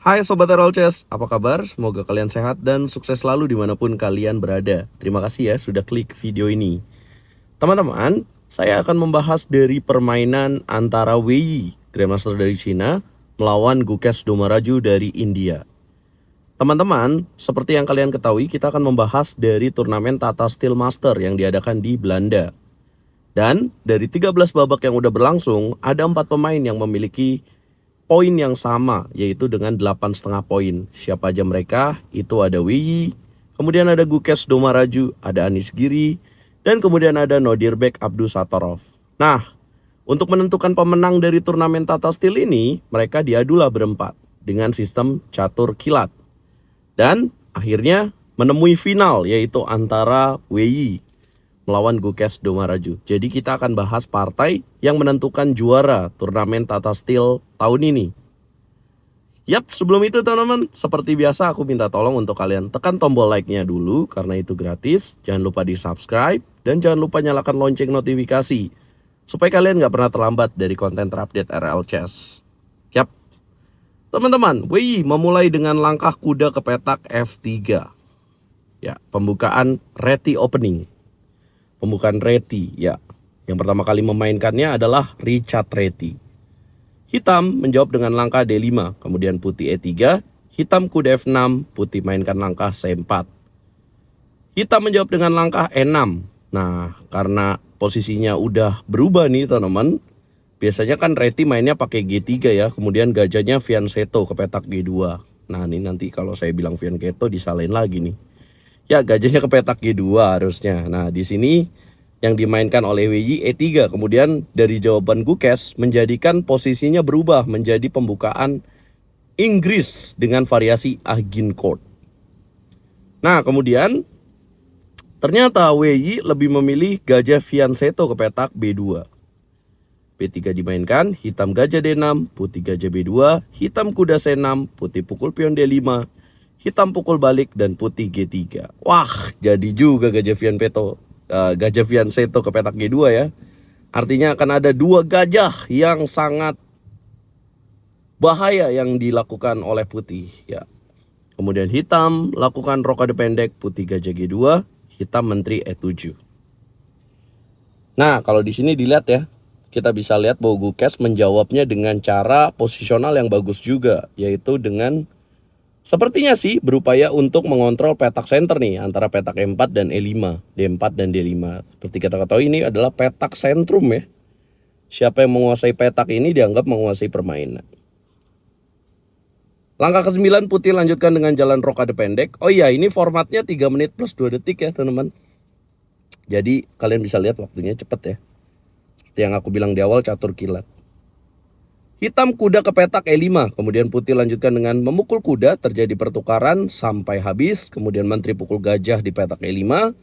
Hai Sobat Roll Chess, apa kabar? Semoga kalian sehat dan sukses selalu dimanapun kalian berada. Terima kasih ya sudah klik video ini. Teman-teman, saya akan membahas dari permainan antara Wei Yi, Grandmaster dari Cina, melawan Gukesh Dommaraju dari India. Teman-teman, seperti yang kalian ketahui, kita akan membahas dari turnamen Tata Steel Master yang diadakan di Belanda. Dan dari 13 babak yang udah berlangsung, ada 4 pemain yang memiliki poin yang sama, yaitu dengan 8,5 poin. Siapa aja mereka? Itu ada Wei Yi, kemudian ada Gukesh Dommaraju, ada Anish Giri, dan kemudian ada Nodirbek Abdusattorov. Nah, untuk menentukan pemenang dari turnamen Tata Steel ini, mereka diadulah berempat dengan sistem catur kilat. Dan akhirnya menemui final, yaitu antara Wei Yi melawan Gukesh Dommaraju. Jadi kita akan bahas partai yang menentukan juara turnamen Tata Steel tahun ini. Yap, sebelum itu teman-teman, seperti biasa aku minta tolong untuk kalian tekan tombol like-nya dulu karena itu gratis. Jangan lupa di subscribe dan jangan lupa nyalakan lonceng notifikasi supaya kalian gak pernah terlambat dari konten terupdate RL Chess. Yap, teman-teman, Wei Yi memulai dengan langkah kuda ke petak F3. Ya, pembukaan Reti opening. Pembukaan Reti, ya. Yang pertama kali memainkannya adalah Richard Reti. Hitam menjawab dengan langkah D5, kemudian putih E3, hitam kuda F6, putih mainkan langkah C4. Hitam menjawab dengan langkah E6. Nah, karena posisinya udah berubah nih teman-teman, biasanya kan Reti mainnya pakai G3 ya, kemudian gajahnya Fianchetto ke petak G2. Nah, ini nanti kalau saya bilang Fianchetto disalahin lagi nih. Ya, gajahnya ke petak G2 harusnya. Nah, di sini yang dimainkan oleh Wei Yi E3. Kemudian dari jawaban Gukesh menjadikan posisinya berubah menjadi pembukaan Inggris dengan variasi Agincourt. Nah, kemudian ternyata Wei Yi lebih memilih gajah Fianchetto ke petak B2. B3 dimainkan, hitam gajah D6, putih gajah B2, hitam kuda C6, putih pukul pion D5, hitam pukul balik dan putih G3. Wah, jadi juga gajah Fianchetto ke petak G2 ya. Artinya akan ada 2 gajah yang sangat bahaya yang dilakukan oleh putih ya. Kemudian hitam lakukan rokade pendek, putih gajah G2, hitam menteri E7. Nah, kalau di sini dilihat ya, kita bisa lihat bahwa Gukesh menjawabnya dengan cara posisional yang bagus juga, yaitu dengan sepertinya sih berupaya untuk mengontrol petak center nih antara petak E4 dan E5, D4 dan D5. Seperti kita ketahui ini adalah petak sentrum ya. Siapa yang menguasai petak ini dianggap menguasai permainan. Langkah ke-9 putih lanjutkan dengan jalan rokade pendek. Oh iya, ini formatnya 3 menit plus 2 detik ya teman-teman. Jadi kalian bisa lihat waktunya cepet ya. Seperti yang aku bilang di awal, catur kilat. Hitam kuda ke petak E5, kemudian putih lanjutkan dengan memukul kuda, terjadi pertukaran sampai habis, kemudian menteri pukul gajah di petak E5,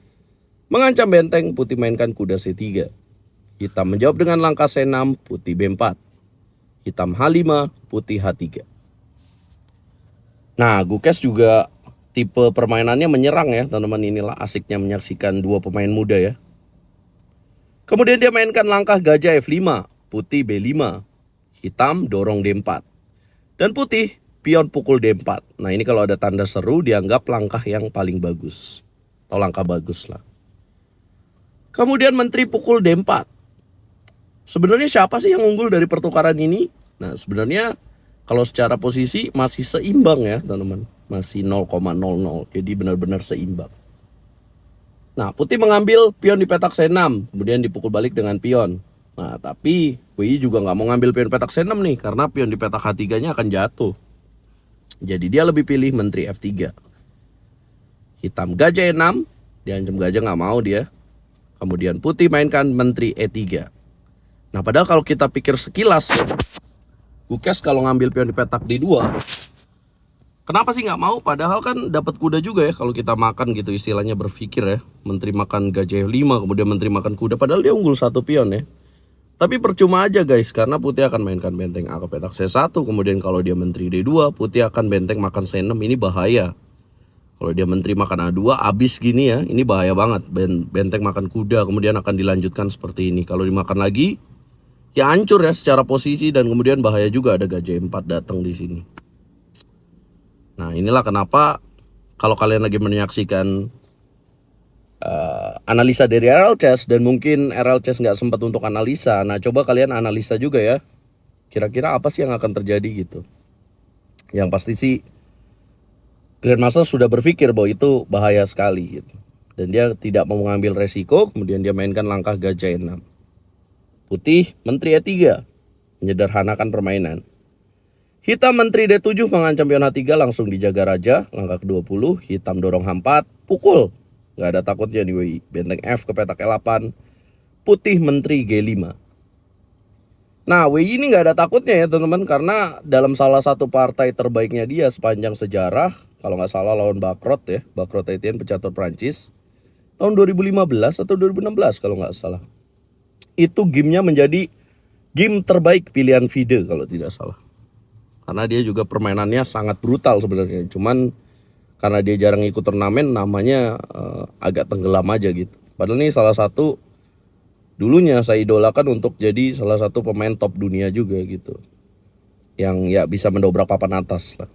mengancam benteng, putih mainkan kuda C3. Hitam menjawab dengan langkah C6, putih B4. Hitam H5, putih H3. Nah, Gukesh juga tipe permainannya menyerang ya, teman-teman. Inilah asiknya menyaksikan 2 pemain muda ya. Kemudian dia mainkan langkah gajah F5, putih B5. Hitam dorong D4. Dan putih pion pukul D4. Nah, ini kalau ada tanda seru dianggap langkah yang paling bagus. Atau langkah bagus lah. Kemudian menteri pukul D4. Sebenarnya siapa sih yang unggul dari pertukaran ini? Nah, sebenarnya kalau secara posisi masih seimbang ya teman-teman. Masih 0,00. Jadi benar-benar seimbang. Nah, putih mengambil pion di petak C6. Kemudian dipukul balik dengan pion. Nah, tapi Wei Yi juga nggak mau ngambil pion petak C6 nih, karena pion di petak H3-nya akan jatuh. Jadi dia lebih pilih menteri F3. Hitam gajah E6, diancam gajah nggak mau dia. Kemudian putih mainkan menteri E3. Nah, padahal kalau kita pikir sekilas, Gukesh kalau ngambil pion di petak D2, kenapa sih nggak mau? Padahal kan dapat kuda juga ya kalau kita makan gitu, istilahnya berpikir ya. Menteri makan gajah F5, kemudian menteri makan kuda, padahal dia unggul 1 pion ya. Tapi percuma aja guys, karena putih akan mainkan benteng A ke petak C1. Kemudian kalau dia menteri D2, putih akan benteng makan C6. Ini bahaya. Kalau dia menteri makan A2, abis gini ya, ini bahaya banget. Benteng makan kuda, kemudian akan dilanjutkan seperti ini. Kalau dimakan lagi, ya hancur ya secara posisi. Dan kemudian bahaya juga ada gajah 4 datang di sini. Nah, inilah kenapa kalau kalian lagi menyaksikan analisa dari RL Chess dan mungkin RL Chess nggak sempat untuk analisa, nah coba kalian analisa juga ya. Kira-kira apa sih yang akan terjadi gitu. Yang pasti sih Grandmaster sudah berpikir bahwa itu bahaya sekali gitu. Dan dia tidak mau mengambil resiko, kemudian dia mainkan langkah gajah E6. Putih menteri E3, menyederhanakan permainan. Hitam menteri D7 mengancam pion H3 langsung dijaga raja, langkah ke-20, hitam dorong H4, pukul. Nggak ada takutnya di WI, benteng F ke petak E8, putih menteri G5. Nah, WI ini nggak ada takutnya ya teman-teman, karena dalam salah satu partai terbaiknya dia sepanjang sejarah, kalau nggak salah lawan Bakrot ya, Bakrot Etienne pecatur Prancis, tahun 2015 atau 2016 kalau nggak salah. Itu gamenya menjadi game terbaik pilihan FIDE kalau tidak salah. Karena dia juga permainannya sangat brutal sebenarnya. Cuman karena dia jarang ikut turnamen, namanya agak tenggelam aja gitu. Padahal ini salah satu dulunya saya idolakan untuk jadi salah satu pemain top dunia juga gitu. Yang ya bisa mendobrak papan atas lah.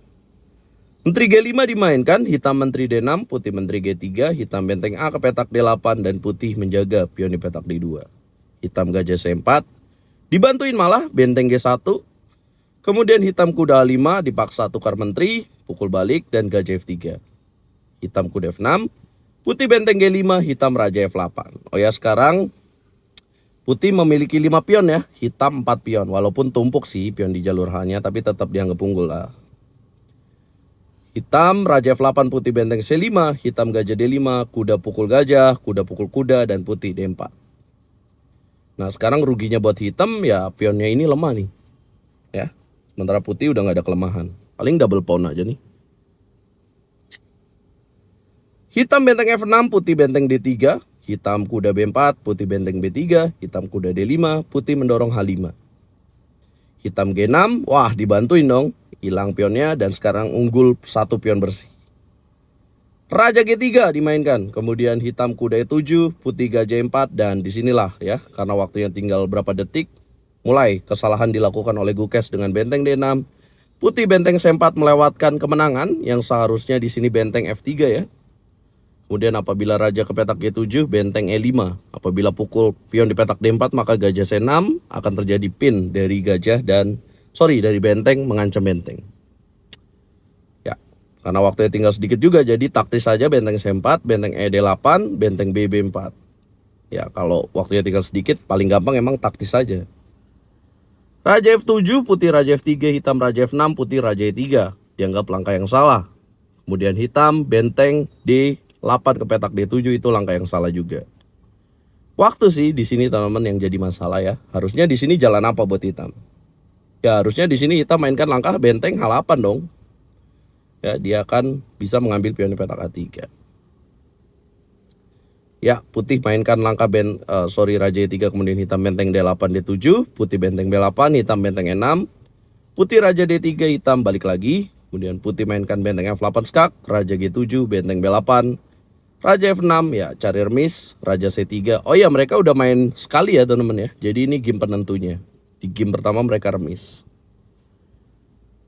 Menteri G5 dimainkan, hitam menteri D6, putih menteri G3, hitam benteng A ke petak D8 dan putih menjaga pion di petak D2. Hitam gajah C4, dibantuin malah benteng G1. Kemudian hitam kuda A5 dipaksa tukar menteri, pukul balik dan gajah F3. Hitam kuda F6, putih benteng G5, hitam raja F8. Oh ya, sekarang putih memiliki 5 pion ya, hitam 4 pion. Walaupun tumpuk sih pion di jalur H-nya, tapi tetap dianggap unggul lah. Hitam raja F8, putih benteng C5, hitam gajah D5, kuda pukul gajah, kuda pukul kuda, dan putih D4. Nah sekarang ruginya buat hitam ya pionnya ini lemah nih ya. Sementara putih udah gak ada kelemahan. Paling double pawn aja nih. Hitam benteng F6, putih benteng D3. Hitam kuda B4, putih benteng B3. Hitam kuda D5, putih mendorong H5. Hitam G6, wah dibantuin dong. Hilang pionnya dan sekarang unggul 1 pion bersih. Raja G3 dimainkan. Kemudian hitam kuda E7, putih gajah E4. Dan disinilah ya, karena waktunya tinggal berapa detik, mulai kesalahan dilakukan oleh Gukes dengan benteng D6. Putih benteng C4 melewatkan kemenangan yang seharusnya di sini benteng F3 ya. Kemudian apabila raja ke petak G7, benteng E5. Apabila pukul pion di petak D4, maka gajah C6 akan terjadi pin dari gajah dari benteng mengancam benteng. Ya, karena waktunya tinggal sedikit juga, jadi taktis saja benteng C4, benteng ED8, benteng BB4. Ya, kalau waktunya tinggal sedikit, paling gampang emang taktis saja. Raja F7, putih raja F3, hitam raja F6, putih raja E3. Dianggap langkah yang salah. Kemudian hitam, benteng D8 ke petak D7 itu langkah yang salah juga. Waktu sih di sini teman-teman yang jadi masalah ya. Harusnya di sini jalan apa buat hitam? Ya harusnya di sini hitam mainkan langkah benteng H8 dong. Ya dia akan bisa mengambil pion di petak A3. Ya, putih mainkan langkah raja E3, kemudian hitam benteng D8 D7, putih benteng B8, hitam benteng E6, putih raja D3, hitam balik lagi, kemudian putih mainkan benteng F8 skak, raja G7, benteng B8, raja F6 ya cari remis, raja C3. Oh ya, mereka udah main sekali ya teman-teman ya. Jadi ini game penentunya. Di game pertama mereka remis.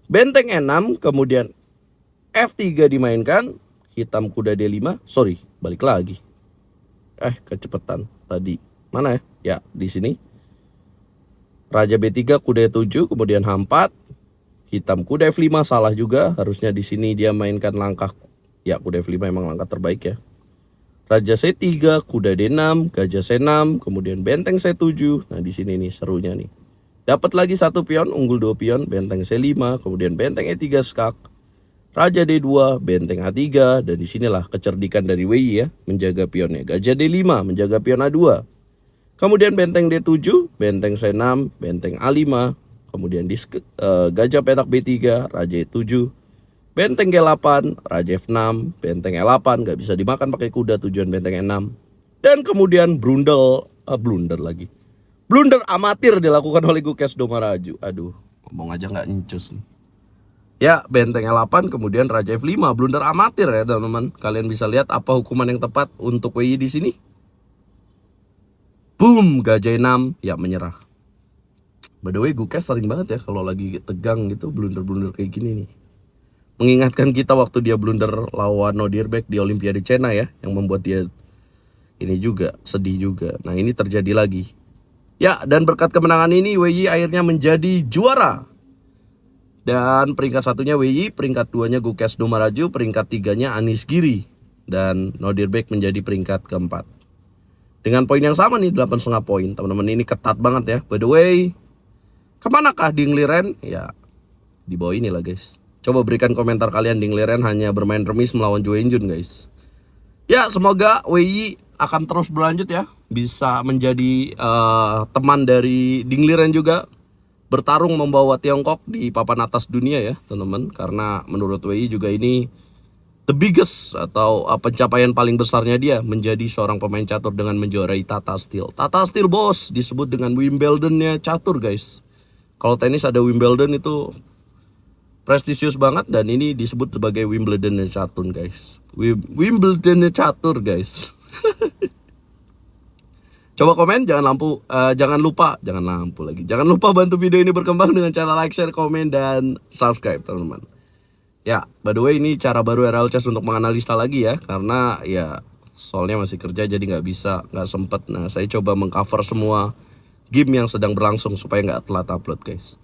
Benteng E6, kemudian F3 dimainkan, hitam kuda D5, balik lagi. Kecepatan tadi. Mana ya? Ya, di sini. Raja B3, kuda E7, kemudian H4. Hitam kuda F5 salah juga. Harusnya di sini dia mainkan langkah. Ya, kuda F5 emang langkah terbaik ya. Raja C3, kuda D6, gajah C6, kemudian benteng C7. Nah, di sini nih serunya nih. Dapat lagi 1 pion, unggul 2 pion, benteng C5, kemudian benteng E3 skak. Raja D2, benteng A3, dan disinilah kecerdikan dari WI ya, menjaga pionnya. Gajah D5, menjaga pion A2. Kemudian benteng D7, benteng C6, benteng A5. Kemudian gajah petak B3, raja E7. Benteng G8, raja F6, benteng E8, gak bisa dimakan pakai kuda, tujuan benteng E6. Dan kemudian blunder lagi. Blunder amatir dilakukan oleh Gukes Domaraju. Aduh, ngomong aja gak nyucus nih. Ya, benteng E8, kemudian raja F5, blunder amatir ya teman-teman. Kalian bisa lihat apa hukuman yang tepat untuk WI di sini. Boom, gajah 6, ya menyerah. By the way, Gukes sering banget ya kalau lagi tegang gitu blunder-blunder kayak gini nih. mengingatkan kita waktu dia blunder lawan Nodirbek di Olimpiade China ya, yang membuat dia ini juga sedih juga. Nah, ini terjadi lagi. Ya, dan berkat kemenangan ini WI akhirnya menjadi juara. Dan peringkat satunya WI, peringkat duanya Gukes Dumaraju, peringkat tiganya Anis Giri. Dan Nodirbek menjadi peringkat keempat. Dengan poin yang sama nih, 8,5 poin. Teman-teman, ini ketat banget ya. By the way, kemanakah Ding Liren? Ya, di bawah ini lah guys. Coba berikan komentar kalian, Ding Liren hanya bermain remis melawan Jo Enjun guys. Ya, semoga WI akan terus berlanjut ya, bisa menjadi teman dari Ding Liren juga, bertarung membawa Tiongkok di papan atas dunia ya teman-teman. Karena menurut WI juga ini the biggest atau pencapaian paling besarnya dia menjadi seorang pemain catur dengan menjuarai Tata Steel. Tata Steel bos, disebut dengan Wimbledonnya catur guys. Kalau tenis ada Wimbledon itu prestisius banget, dan ini disebut sebagai Wimbledonnya catur guys. Wimbledonnya catur guys. Coba komen, jangan lupa bantu video ini berkembang dengan cara like, share, komen, dan subscribe teman-teman. Ya, by the way ini cara baru RL Chess untuk menganalisa lagi ya, karena ya soalnya masih kerja jadi nggak sempet. Nah, saya coba mengcover semua game yang sedang berlangsung supaya nggak telat upload guys.